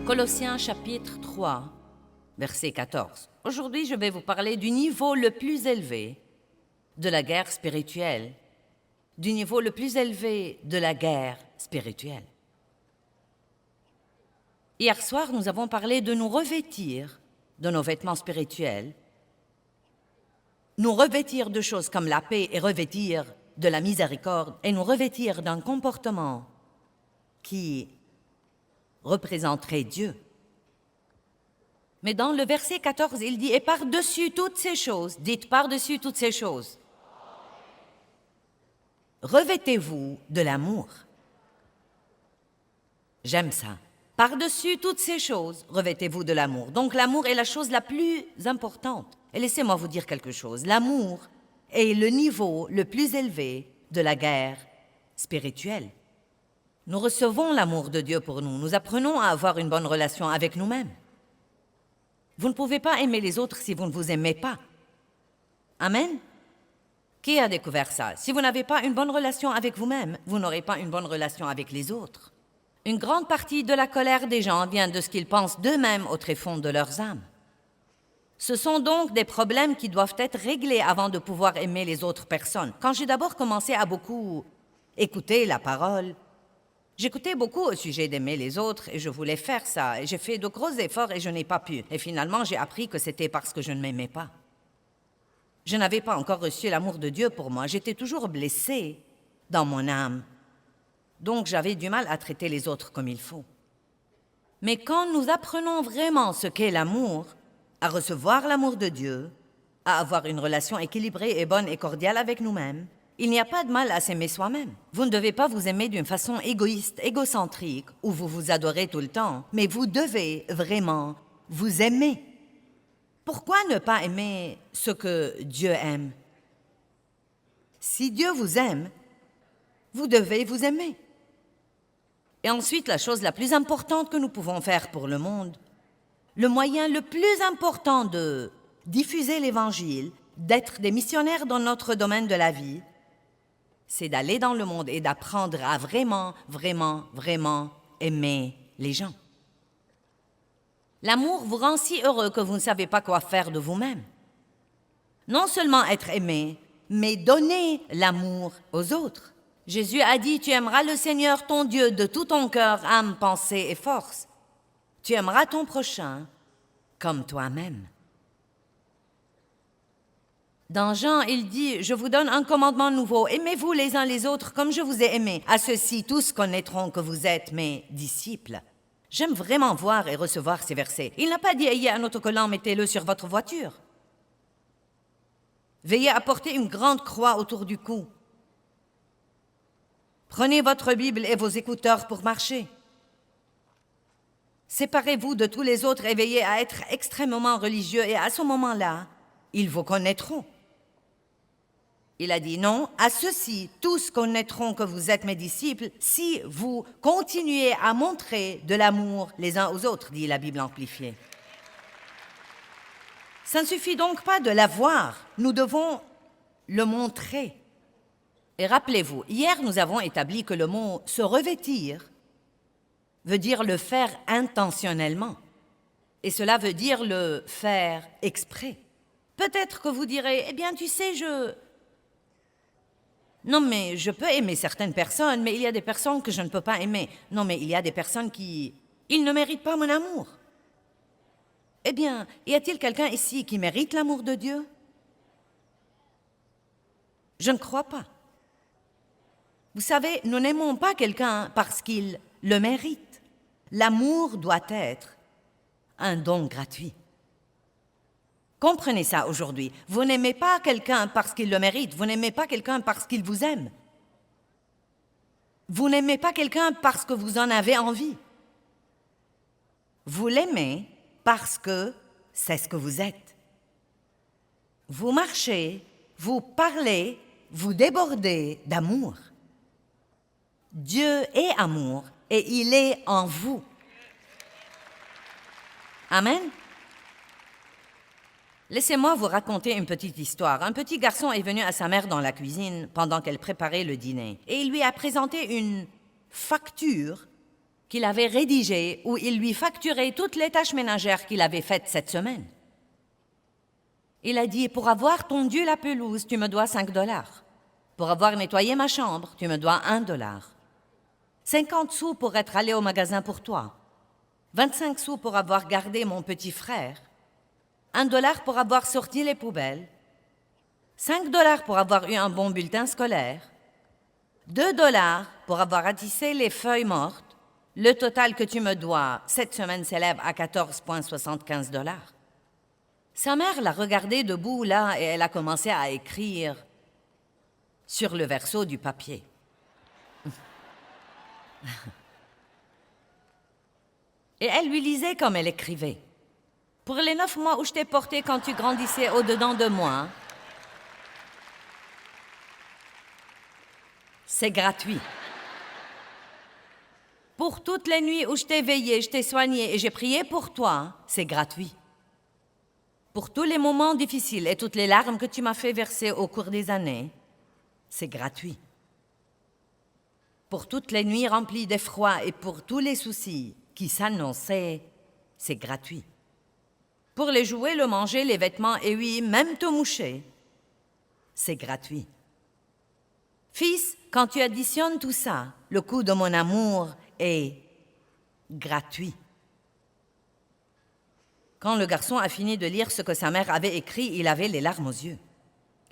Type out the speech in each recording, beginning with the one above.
Colossiens chapitre 3, verset 14. Aujourd'hui, je vais vous parler du niveau le plus élevé de la guerre spirituelle. Du niveau le plus élevé de la guerre spirituelle. Hier soir, nous avons parlé de nous revêtir de nos vêtements spirituels, nous revêtir de choses comme la paix et revêtir de la miséricorde et nous revêtir d'un comportement qui représenterait Dieu. Mais dans le verset 14, il dit « Et par-dessus toutes ces choses, dites par-dessus toutes ces choses, revêtez-vous de l'amour. » J'aime ça. Par-dessus toutes ces choses, revêtez-vous de l'amour. Donc l'amour est la chose la plus importante. Et laissez-moi vous dire quelque chose. L'amour est le niveau le plus élevé de la guerre spirituelle. Nous recevons l'amour de Dieu pour nous. Nous apprenons à avoir une bonne relation avec nous-mêmes. Vous ne pouvez pas aimer les autres si vous ne vous aimez pas. Amen? Qui a découvert ça? Si vous n'avez pas une bonne relation avec vous-même, vous n'aurez pas une bonne relation avec les autres. Une grande partie de la colère des gens vient de ce qu'ils pensent d'eux-mêmes au tréfonds de leurs âmes. Ce sont donc des problèmes qui doivent être réglés avant de pouvoir aimer les autres personnes. Quand j'ai d'abord commencé à beaucoup écouter la parole, j'écoutais beaucoup au sujet d'aimer les autres et je voulais faire ça. Et j'ai fait de gros efforts et je n'ai pas pu. Et finalement, j'ai appris que c'était parce que je ne m'aimais pas. Je n'avais pas encore reçu l'amour de Dieu pour moi. J'étais toujours blessée dans mon âme. Donc, j'avais du mal à traiter les autres comme il faut. Mais quand nous apprenons vraiment ce qu'est l'amour, à recevoir l'amour de Dieu, à avoir une relation équilibrée et bonne et cordiale avec nous-mêmes, il n'y a pas de mal à s'aimer soi-même. Vous ne devez pas vous aimer d'une façon égoïste, égocentrique, où vous vous adorez tout le temps, mais vous devez vraiment vous aimer. Pourquoi ne pas aimer ce que Dieu aime? Si Dieu vous aime, vous devez vous aimer. Et ensuite, la chose la plus importante que nous pouvons faire pour le monde, le moyen le plus important de diffuser l'Évangile, d'être des missionnaires dans notre domaine de la vie, c'est d'aller dans le monde et d'apprendre à vraiment, vraiment, vraiment aimer les gens. L'amour vous rend si heureux que vous ne savez pas quoi faire de vous-même. Non seulement être aimé, mais donner l'amour aux autres. Jésus a dit, tu aimeras le Seigneur ton Dieu de tout ton cœur, âme, pensée et force. Tu aimeras ton prochain comme toi-même. Dans Jean, il dit, je vous donne un commandement nouveau, aimez-vous les uns les autres comme je vous ai aimés. À ceux-ci, tous connaîtront que vous êtes mes disciples. J'aime vraiment voir et recevoir ces versets. Il n'a pas dit, ayez un autocollant, mettez-le sur votre voiture. Veillez à porter une grande croix autour du cou. Prenez votre Bible et vos écouteurs pour marcher. Séparez-vous de tous les autres et veillez à être extrêmement religieux et à ce moment-là, ils vous connaîtront. Il a dit non, à ceux-ci, tous connaîtront que vous êtes mes disciples si vous continuez à montrer de l'amour les uns aux autres, dit la Bible amplifiée. Ça ne suffit donc pas de l'avoir, nous devons le montrer. Et rappelez-vous, hier nous avons établi que le mot « se revêtir » veut dire le faire intentionnellement. Et cela veut dire le faire exprès. Peut-être que vous direz, eh bien tu sais, Non mais je peux aimer certaines personnes, mais il y a des personnes que je ne peux pas aimer. Non mais il y a des personnes qui... Ils ne méritent pas mon amour. Eh bien, y a-t-il quelqu'un ici qui mérite l'amour de Dieu? Je ne crois pas. Vous savez, nous n'aimons pas quelqu'un parce qu'il le mérite. L'amour doit être un don gratuit. Comprenez ça aujourd'hui. Vous n'aimez pas quelqu'un parce qu'il le mérite. Vous n'aimez pas quelqu'un parce qu'il vous aime. Vous n'aimez pas quelqu'un parce que vous en avez envie. Vous l'aimez parce que c'est ce que vous êtes. Vous marchez, vous parlez, vous débordez d'amour. Dieu est amour et il est en vous. Amen. Laissez-moi vous raconter une petite histoire. Un petit garçon est venu à sa mère dans la cuisine pendant qu'elle préparait le dîner et il lui a présenté une facture qu'il avait rédigé où il lui facturait toutes les tâches ménagères qu'il avait faites cette semaine. Il a dit, pour avoir tondu la pelouse, tu me dois 5 $. Pour avoir nettoyé ma chambre, tu me dois 1 $. 50 sous pour être allé au magasin pour toi. 25 sous pour avoir gardé mon petit frère. 1 $ pour avoir sorti les poubelles. 5 $ pour avoir eu un bon bulletin scolaire. 2 $ pour avoir ratissé les feuilles mortes. Le total que tu me dois cette semaine s'élève à 14,75 $. Sa mère l'a regardé debout là et elle a commencé à écrire sur le verso du papier. Et elle lui lisait comme elle écrivait. Pour les 9 mois où je t'ai porté quand tu grandissais au-dedans de moi, c'est gratuit. Pour toutes les nuits où je t'ai veillé, je t'ai soigné et j'ai prié pour toi, c'est gratuit. Pour tous les moments difficiles et toutes les larmes que tu m'as fait verser au cours des années, c'est gratuit. Pour toutes les nuits remplies d'effroi et pour tous les soucis qui s'annonçaient, c'est gratuit. Pour les jouets, le manger, les vêtements et oui, même te moucher, c'est gratuit. Fils, quand tu additionnes tout ça, le coût de mon amour est gratuit. Quand le garçon a fini de lire ce que sa mère avait écrit, il avait les larmes aux yeux.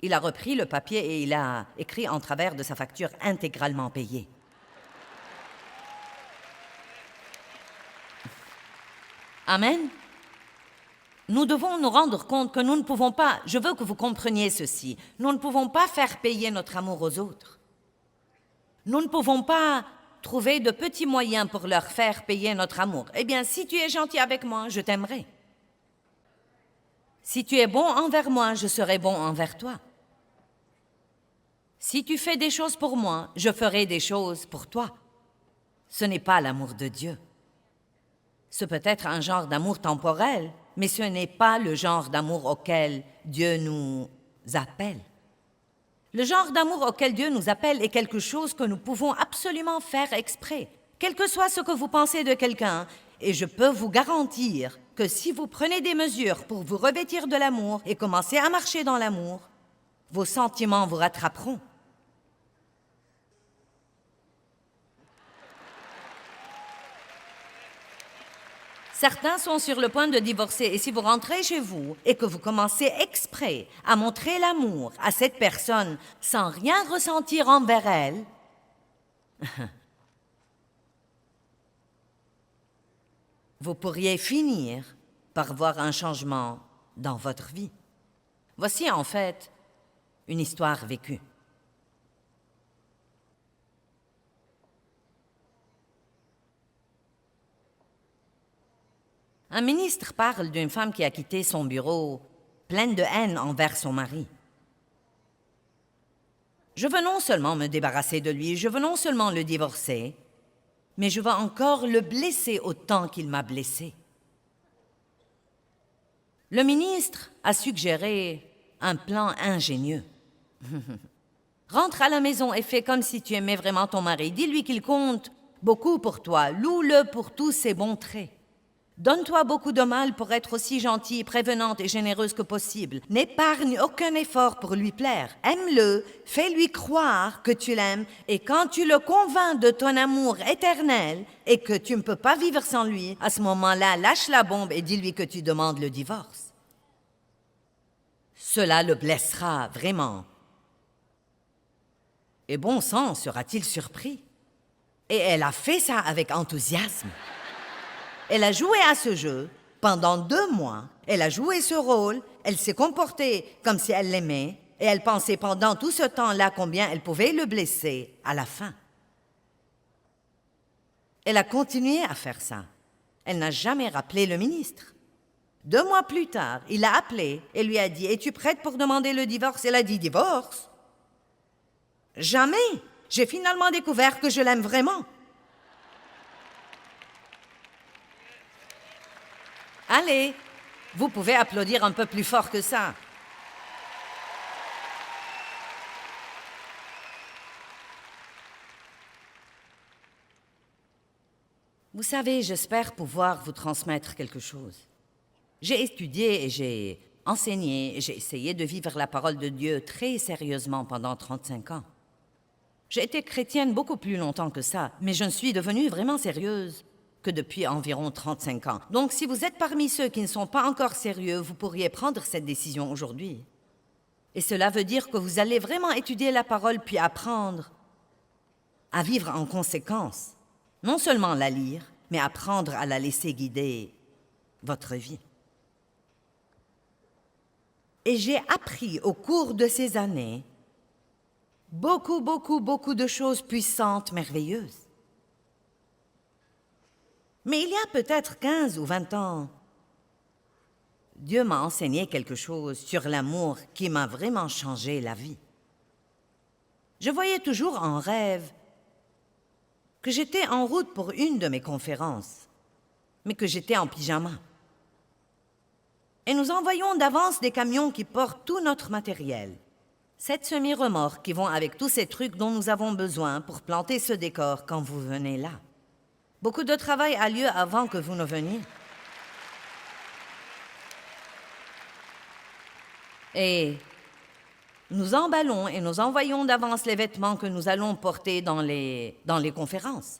Il a repris le papier et il a écrit en travers de sa facture intégralement payée. Amen. Nous devons nous rendre compte que nous ne pouvons pas, je veux que vous compreniez ceci, nous ne pouvons pas faire payer notre amour aux autres. Nous ne pouvons pas trouver de petits moyens pour leur faire payer notre amour. Eh bien, si tu es gentil avec moi, je t'aimerai. Si tu es bon envers moi, je serai bon envers toi. Si tu fais des choses pour moi, je ferai des choses pour toi. Ce n'est pas l'amour de Dieu. Ce peut être un genre d'amour temporel, mais ce n'est pas le genre d'amour auquel Dieu nous appelle. Le genre d'amour auquel Dieu nous appelle est quelque chose que nous pouvons absolument faire exprès, quel que soit ce que vous pensez de quelqu'un, et je peux vous garantir que si vous prenez des mesures pour vous revêtir de l'amour et commencer à marcher dans l'amour, vos sentiments vous rattraperont. Certains sont sur le point de divorcer et si vous rentrez chez vous et que vous commencez exprès à montrer l'amour à cette personne sans rien ressentir envers elle, vous pourriez finir par voir un changement dans votre vie. Voici en fait une histoire vécue. Un ministre parle d'une femme qui a quitté son bureau pleine de haine envers son mari. Je veux non seulement me débarrasser de lui, je veux non seulement le divorcer, mais je veux encore le blesser autant qu'il m'a blessé. Le ministre a suggéré un plan ingénieux. Rentre à la maison et fais comme si tu aimais vraiment ton mari. Dis-lui qu'il compte beaucoup pour toi. Loue-le pour tous ses bons traits. Donne-toi beaucoup de mal pour être aussi gentille, prévenante et généreuse que possible. N'épargne aucun effort pour lui plaire. Aime-le, fais-lui croire que tu l'aimes et quand tu le convaincs de ton amour éternel et que tu ne peux pas vivre sans lui, à ce moment-là, lâche la bombe et dis-lui que tu demandes le divorce. Cela le blessera vraiment. Et bon sang, sera-t-il surpris? Et elle a fait ça avec enthousiasme. Elle a joué à ce jeu pendant 2 mois. Elle a joué ce rôle, elle s'est comportée comme si elle l'aimait, et elle pensait pendant tout ce temps-là combien elle pouvait le blesser à la fin. Elle a continué à faire ça. Elle n'a jamais rappelé le ministre. 2 mois plus tard, il l'a appelée et lui a dit « Es-tu prête pour demander le divorce ?» Elle a dit « Divorce? Jamais! J'ai finalement découvert que je l'aime vraiment. » Allez, vous pouvez applaudir un peu plus fort que ça. Vous savez, j'espère pouvoir vous transmettre quelque chose. J'ai étudié et j'ai enseigné, et j'ai essayé de vivre la parole de Dieu très sérieusement pendant 35 ans. J'ai été chrétienne beaucoup plus longtemps que ça, mais je ne suis devenue vraiment sérieuse que depuis environ 35 ans. Donc, si vous êtes parmi ceux qui ne sont pas encore sérieux, vous pourriez prendre cette décision aujourd'hui. Et cela veut dire que vous allez vraiment étudier la parole puis apprendre à vivre en conséquence. Non seulement la lire, mais apprendre à la laisser guider votre vie. Et j'ai appris au cours de ces années beaucoup de choses puissantes, merveilleuses. Mais il y a peut-être 15 ou 20 ans, Dieu m'a enseigné quelque chose sur l'amour qui m'a vraiment changé la vie. Je voyais toujours en rêve que j'étais en route pour une de mes conférences, mais que j'étais en pyjama. Et nous envoyons d'avance des camions qui portent tout notre matériel. 7 semi-remorques qui vont avec tous ces trucs dont nous avons besoin pour planter ce décor quand vous venez là. Beaucoup de travail a lieu avant que vous ne veniez. Et nous emballons et nous envoyons d'avance les vêtements que nous allons porter dans les conférences.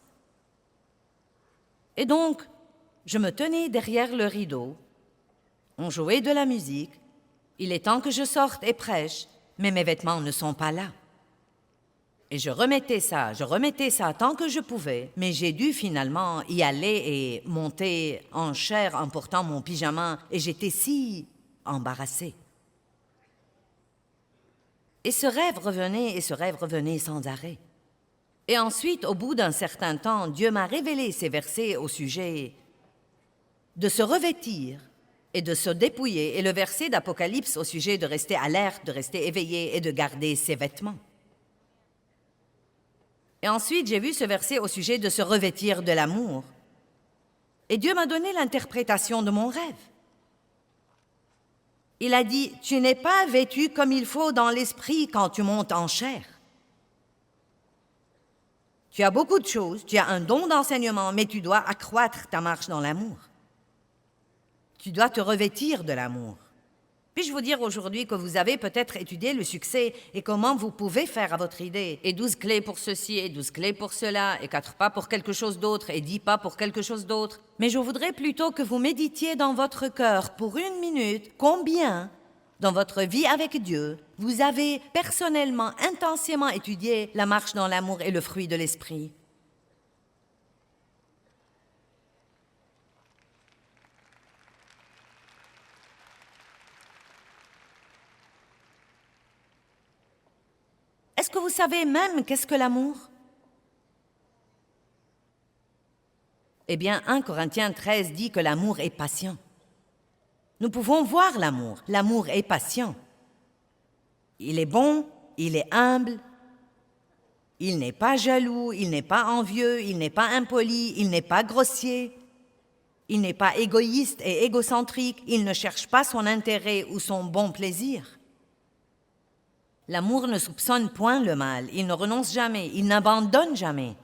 Et donc, je me tenais derrière le rideau, on jouait de la musique, il est temps que je sorte et prêche, mais mes vêtements ne sont pas là. Et je remettais ça tant que je pouvais, mais j'ai dû finalement y aller et monter en chair en portant mon pyjama, et j'étais si embarrassée. Et ce rêve revenait sans arrêt. Et ensuite, au bout d'un certain temps, Dieu m'a révélé ces versets au sujet de se revêtir et de se dépouiller, et le verset d'Apocalypse au sujet de rester alerte, de rester éveillé et de garder ses vêtements. Et ensuite, j'ai vu ce verset au sujet de se revêtir de l'amour. Et Dieu m'a donné l'interprétation de mon rêve. Il a dit, « Tu n'es pas vêtu comme il faut dans l'esprit quand tu montes en chair. Tu as beaucoup de choses, tu as un don d'enseignement, mais tu dois accroître ta marche dans l'amour. Tu dois te revêtir de l'amour. » Puis-je vous dire aujourd'hui que vous avez peut-être étudié le succès et comment vous pouvez faire à votre idée, et 12 clés pour ceci, et 12 clés pour cela, et 4 pas pour quelque chose d'autre, et 10 pas pour quelque chose d'autre. Mais je voudrais plutôt que vous méditiez dans votre cœur pour 1 minute combien, dans votre vie avec Dieu, vous avez personnellement, intensément étudié la marche dans l'amour et le fruit de l'esprit. Est-ce que vous savez même qu'est-ce que l'amour? Eh bien, 1 Corinthiens 13 dit que l'amour est patient. Nous pouvons voir l'amour. L'amour est patient. Il est bon, il est humble, il n'est pas jaloux, il n'est pas envieux, il n'est pas impoli, il n'est pas grossier, il n'est pas égoïste et égocentrique, il ne cherche pas son intérêt ou son bon plaisir. L'amour ne soupçonne point le mal, il ne renonce jamais, il n'abandonne jamais.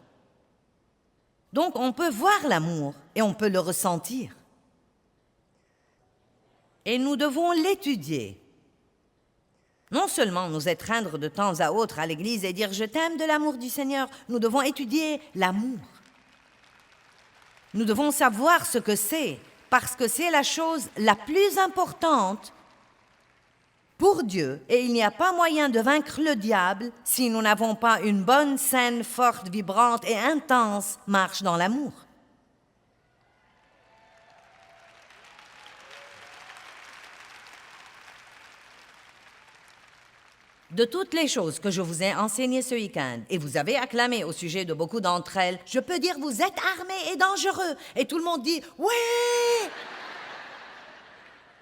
Donc on peut voir l'amour et on peut le ressentir. Et nous devons l'étudier. Non seulement nous étreindre de temps à autre à l'église et dire « Je t'aime de l'amour du Seigneur », nous devons étudier l'amour. Nous devons savoir ce que c'est, parce que c'est la chose la plus importante pour Dieu, et il n'y a pas moyen de vaincre le diable si nous n'avons pas une bonne, saine, forte, vibrante et intense marche dans l'amour. De toutes les choses que je vous ai enseignées ce week-end, et vous avez acclamé au sujet de beaucoup d'entre elles, je peux dire vous êtes armés et dangereux, et tout le monde dit « Oui !»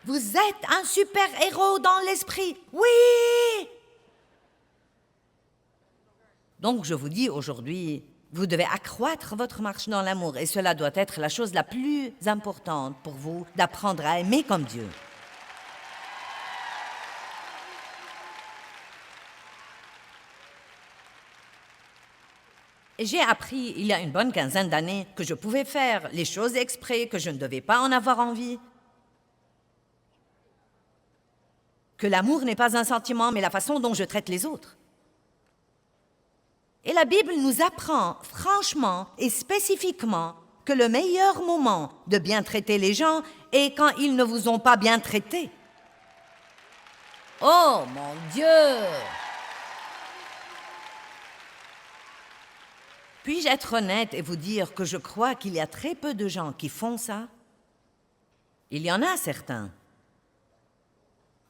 Vous êtes un super-héros dans l'esprit. Oui! Donc, je vous dis aujourd'hui, vous devez accroître votre marche dans l'amour et cela doit être la chose la plus importante pour vous, d'apprendre à aimer comme Dieu. Et j'ai appris, il y a une bonne quinzaine d'années, que je pouvais faire les choses exprès, que je ne devais pas en avoir envie. Que l'amour n'est pas un sentiment, mais la façon dont je traite les autres. Et la Bible nous apprend franchement et spécifiquement que le meilleur moment de bien traiter les gens est quand ils ne vous ont pas bien traité. Oh mon Dieu! Puis-je être honnête et vous dire que je crois qu'il y a très peu de gens qui font ça? Il y en a certains.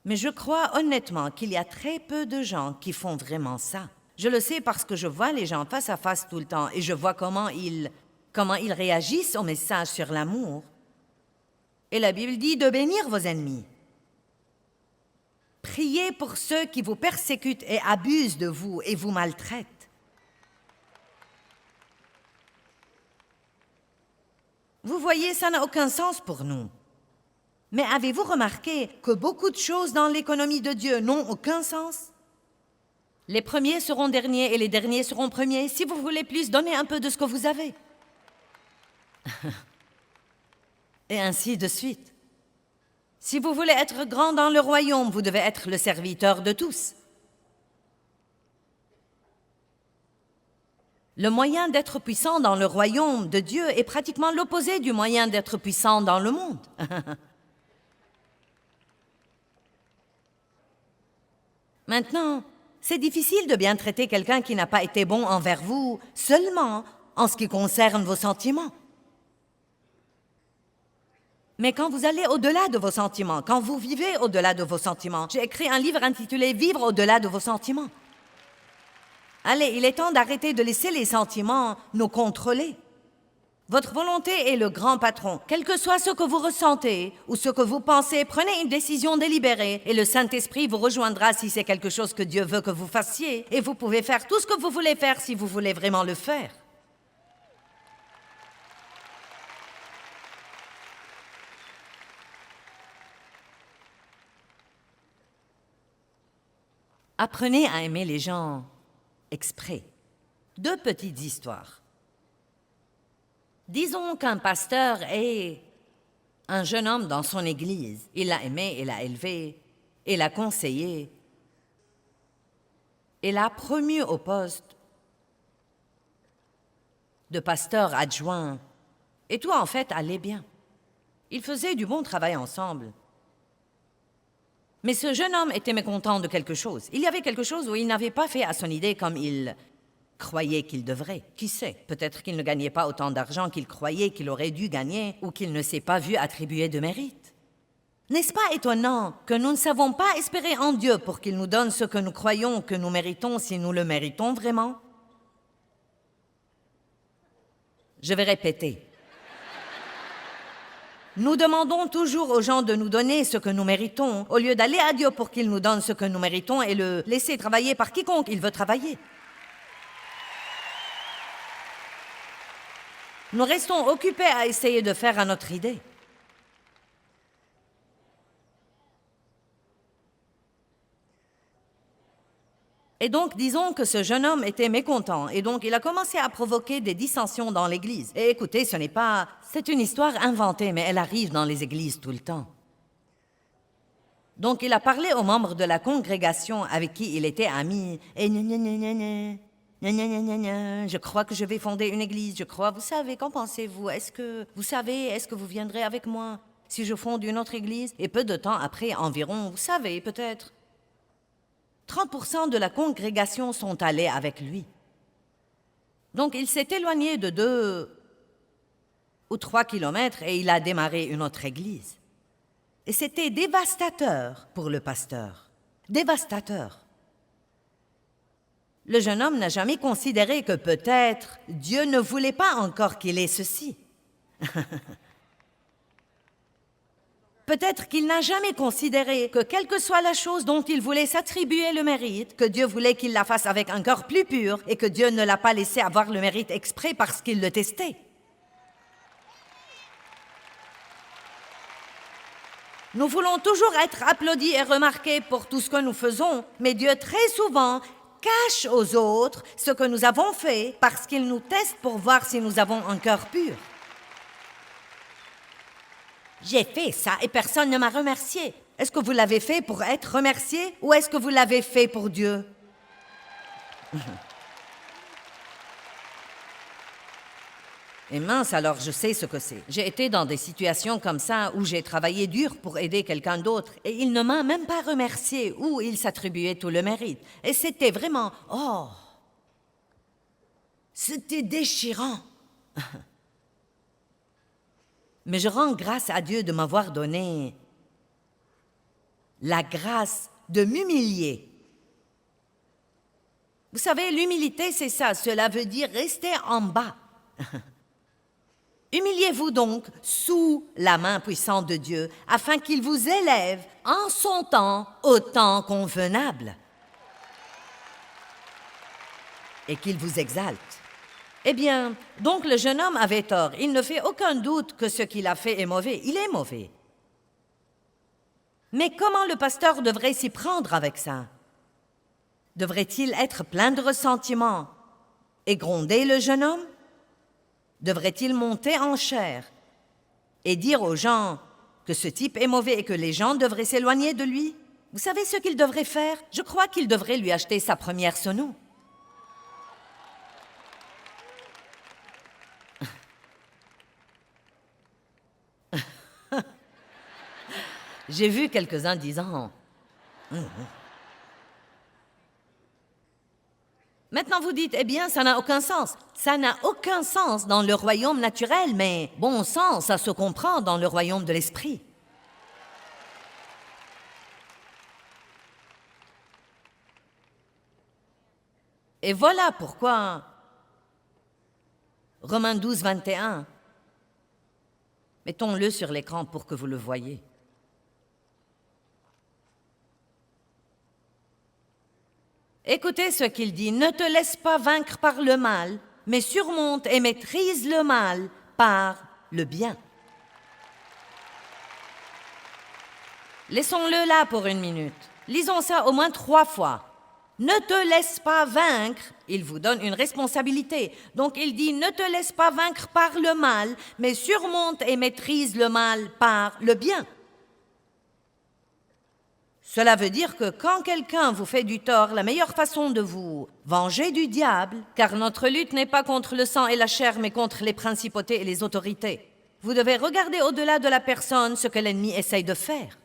Mais je crois honnêtement qu'il y a très peu de gens qui font vraiment ça. Je le sais parce que je vois les gens face à face tout le temps et je vois comment ils réagissent au message sur l'amour. Et la Bible dit de bénir vos ennemis. Priez pour ceux qui vous persécutent et abusent de vous et vous maltraitent. Vous voyez, ça n'a aucun sens pour nous. Mais avez-vous remarqué que beaucoup de choses dans l'économie de Dieu n'ont aucun sens? Les premiers seront derniers et les derniers seront premiers. Si vous voulez plus, donnez un peu de ce que vous avez. Et ainsi de suite. Si vous voulez être grand dans le royaume, vous devez être le serviteur de tous. Le moyen d'être puissant dans le royaume de Dieu est pratiquement l'opposé du moyen d'être puissant dans le monde. Maintenant, c'est difficile de bien traiter quelqu'un qui n'a pas été bon envers vous seulement en ce qui concerne vos sentiments. Mais quand vous allez au-delà de vos sentiments, quand vous vivez au-delà de vos sentiments, j'ai écrit un livre intitulé « Vivre au-delà de vos sentiments ». Allez, il est temps d'arrêter de laisser les sentiments nous contrôler. Votre volonté est le grand patron. Quel que soit ce que vous ressentez ou ce que vous pensez, prenez une décision délibérée et le Saint-Esprit vous rejoindra si c'est quelque chose que Dieu veut que vous fassiez. Et vous pouvez faire tout ce que vous voulez faire si vous voulez vraiment le faire. Apprenez à aimer les gens exprès. 2 petites histoires. Disons qu'un pasteur est un jeune homme dans son église. Il l'a aimé, il l'a élevé, il l'a conseillé, il l'a promu au poste de pasteur adjoint. Et tout, en fait, allait bien. Ils faisaient du bon travail ensemble. Mais ce jeune homme était mécontent de quelque chose. Il y avait quelque chose où il n'avait pas fait à son idée comme il croyait qu'il devrait. Qui sait, peut-être qu'il ne gagnait pas autant d'argent qu'il croyait qu'il aurait dû gagner ou qu'il ne s'est pas vu attribuer de mérite. N'est-ce pas étonnant que nous ne savons pas espérer en Dieu pour qu'il nous donne ce que nous croyons que nous méritons si nous le méritons vraiment? Je vais répéter. Nous demandons toujours aux gens de nous donner ce que nous méritons, au lieu d'aller à Dieu pour qu'il nous donne ce que nous méritons et le laisser travailler par quiconque il veut travailler. Nous restons occupés à essayer de faire à notre idée. Et donc, disons que ce jeune homme était mécontent, et donc il a commencé à provoquer des dissensions dans l'Église. Et écoutez, c'est une histoire inventée, mais elle arrive dans les églises tout le temps. Donc, il a parlé aux membres de la congrégation avec qui il était ami, et je crois que je vais fonder une église, je crois, vous savez, qu'en pensez-vous? Est-ce que vous viendrez avec moi si je fonde une autre église? Et peu de temps après, environ, vous savez, peut-être 30% de la congrégation sont allés avec lui. Donc, il s'est éloigné de 2 ou 3 kilomètres et il a démarré une autre église. Et c'était dévastateur pour le pasteur. Dévastateur. Le jeune homme n'a jamais considéré que peut-être Dieu ne voulait pas encore qu'il ait ceci. Peut-être qu'il n'a jamais considéré que quelle que soit la chose dont il voulait s'attribuer le mérite, que Dieu voulait qu'il la fasse avec un cœur plus pur et que Dieu ne l'a pas laissé avoir le mérite exprès parce qu'il le testait. Nous voulons toujours être applaudis et remarqués pour tout ce que nous faisons, mais Dieu très souvent cache aux autres ce que nous avons fait parce qu'ils nous testent pour voir si nous avons un cœur pur. J'ai fait ça et personne ne m'a remercié. Est-ce que vous l'avez fait pour être remercié ou est-ce que vous l'avez fait pour Dieu? Et mince, alors je sais ce que c'est. J'ai été dans des situations comme ça où j'ai travaillé dur pour aider quelqu'un d'autre et il ne m'a même pas remercié ou il s'attribuait tout le mérite. Et c'était vraiment, oh, c'était déchirant. Mais je rends grâce à Dieu de m'avoir donné la grâce de m'humilier. Vous savez, l'humilité, c'est ça. Cela veut dire rester en bas. Humiliez-vous donc sous la main puissante de Dieu, afin qu'il vous élève en son temps au temps convenable et qu'il vous exalte. Eh bien, donc le jeune homme avait tort. Il ne fait aucun doute que ce qu'il a fait est mauvais. Il est mauvais. Mais comment le pasteur devrait s'y prendre avec ça? Devrait-il être plein de ressentiment et gronder le jeune homme? Devrait-il monter en chair et dire aux gens que ce type est mauvais et que les gens devraient s'éloigner de lui? Vous savez ce qu'il devrait faire? Je crois qu'il devrait lui acheter sa première sono. J'ai vu quelques-uns disant... Maintenant, vous dites, eh bien, ça n'a aucun sens. Ça n'a aucun sens dans le royaume naturel, mais bon sens, ça se comprend dans le royaume de l'esprit. Et voilà pourquoi Romains 12, 21, mettons-le sur l'écran pour que vous le voyiez. Écoutez ce qu'il dit, ne te laisse pas vaincre par le mal, mais surmonte et maîtrise le mal par le bien. Laissons-le là pour une minute. Lisons ça au moins 3 fois. Ne te laisse pas vaincre, il vous donne une responsabilité. Donc il dit, ne te laisse pas vaincre par le mal, mais surmonte et maîtrise le mal par le bien. Cela veut dire que quand quelqu'un vous fait du tort, la meilleure façon de vous venger du diable, car notre lutte n'est pas contre le sang et la chair, mais contre les principautés et les autorités. Vous devez regarder au-delà de la personne ce que l'ennemi essaye de faire.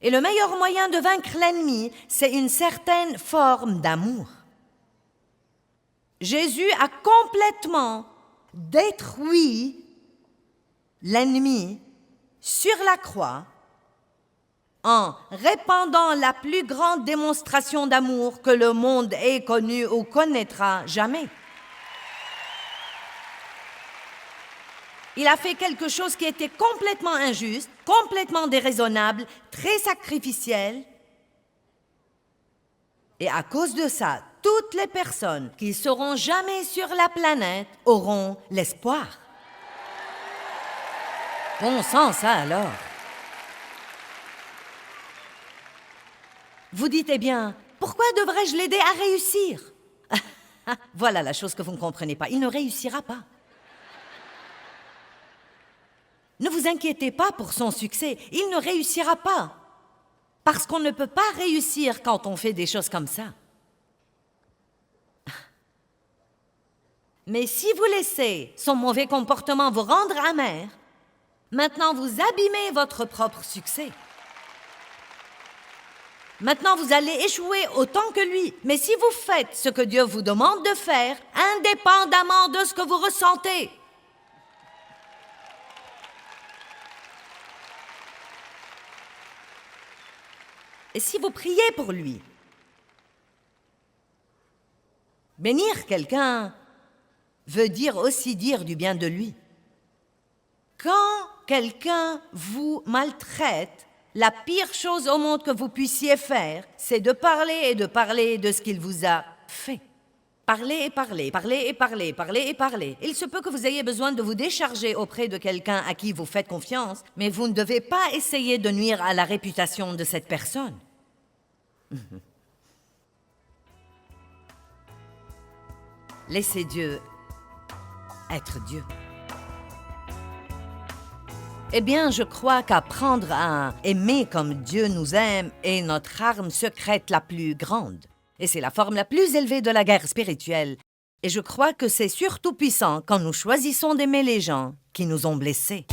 Et le meilleur moyen de vaincre l'ennemi, c'est une certaine forme d'amour. Jésus a complètement détruit l'ennemi sur la croix en répandant la plus grande démonstration d'amour que le monde ait connue ou connaîtra jamais. Il a fait quelque chose qui était complètement injuste, complètement déraisonnable, très sacrificiel. Et à cause de ça, toutes les personnes qui seront jamais sur la planète auront l'espoir. Bon sang, ça alors. Vous dites, eh bien, pourquoi devrais-je l'aider à réussir? Voilà la chose que vous ne comprenez pas. Il ne réussira pas. Ne vous inquiétez pas pour son succès. Il ne réussira pas. Parce qu'on ne peut pas réussir quand on fait des choses comme ça. Mais si vous laissez son mauvais comportement vous rendre amer, maintenant vous abîmez votre propre succès. Maintenant, vous allez échouer autant que lui. Mais si vous faites ce que Dieu vous demande de faire, indépendamment de ce que vous ressentez, et si vous priez pour lui, bénir quelqu'un veut dire aussi dire du bien de lui. Quand quelqu'un vous maltraite, la pire chose au monde que vous puissiez faire, c'est de parler et de parler de ce qu'il vous a fait. Parler et parler, parler et parler, parler et parler. Il se peut que vous ayez besoin de vous décharger auprès de quelqu'un à qui vous faites confiance, mais vous ne devez pas essayer de nuire à la réputation de cette personne. Laissez Dieu être Dieu. Eh bien, je crois qu'apprendre à aimer comme Dieu nous aime est notre arme secrète la plus grande. Et c'est la forme la plus élevée de la guerre spirituelle. Et je crois que c'est surtout puissant quand nous choisissons d'aimer les gens qui nous ont blessés.